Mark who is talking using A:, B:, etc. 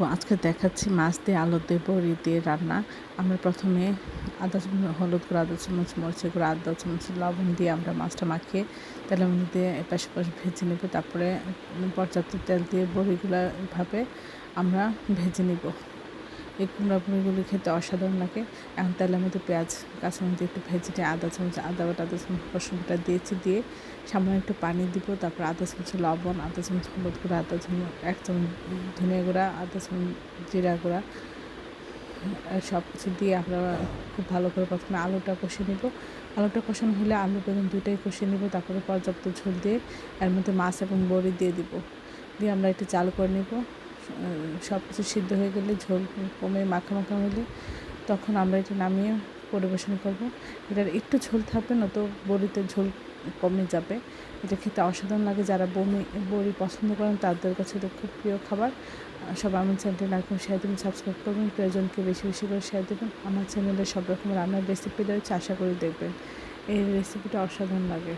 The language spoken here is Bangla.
A: আজকে দেখাচ্ছি মাছ দিয়ে আলু দিয়ে বড়ি দিয়ে রান্না। আমরা প্রথমে আদা চামচ হলুদ গুঁড়ো, আদা চামচ মরিচের গুঁড়ো, আদা চামচ লবণ দিয়ে আমরা মাছটা মাখিয়ে তেলের মধ্যে দিয়ে এপাশ ওপাশ ভেজে নেব। তারপরে পর্যাপ্ত তেল দিয়ে বড়িগুলো এভাবে আমরা ভেজে নিব। এই কুমড়া বড়িগুলি খেতে অসাধারণ লাগে। এখন তেলের মধ্যে পেঁয়াজ কাঁচামরিচ একটু ভেজে নিয়ে আদা চামচ আদা বাটা, আদা চামচ রসুন বাটা দিয়েছি, দিয়ে সামান্য একটু পানি দিব। তারপর আদা চামচ লবণ, আদা চামচ হলুদ গুঁড়া, আদা চামচ 1 চামচ ধনিয়া গুঁড়া, আদা চামচ জিরা গুঁড়া সব কিছু দিয়ে আমরা খুব ভালো করে প্রথমে আলুটা কষিয়ে নেব। আলুটা কষানো হলে আলু বেগুন দুইটাই কষিয়ে নেব। তারপরে পর্যাপ্ত ঝোল দিয়ে এর মধ্যে মাছ এবং বড়ি দিয়ে দিব, দিয়ে আমরা একটু চাল করে নেব। সব কিছু সিদ্ধ হয়ে গেলে ঝোল কমে মাখা মাখা হলে তখন আমরা এটা নামিয়ে পরিবেশন করব। এটার একটু ঝোল থাকবে না তো বড়িতে ঝোল কমে যাবে। এটা খেতে অসাধারণ লাগে। যারা বড়ি পছন্দ করেন তাদের কাছে এটা খুব প্রিয় খাবার। সবাই আমার চ্যানেলটি লাইক এবং শেয়ার দেবেন, সাবস্ক্রাইব করবেন, প্রিয়জনকে বেশি বেশি করে শেয়ার দেবেন। আমার চ্যানেলে সব রকম রান্নার রেসিপি রয়েছে, আশা করি দেখবেন। এই রেসিপিটা অসাধারণ লাগে।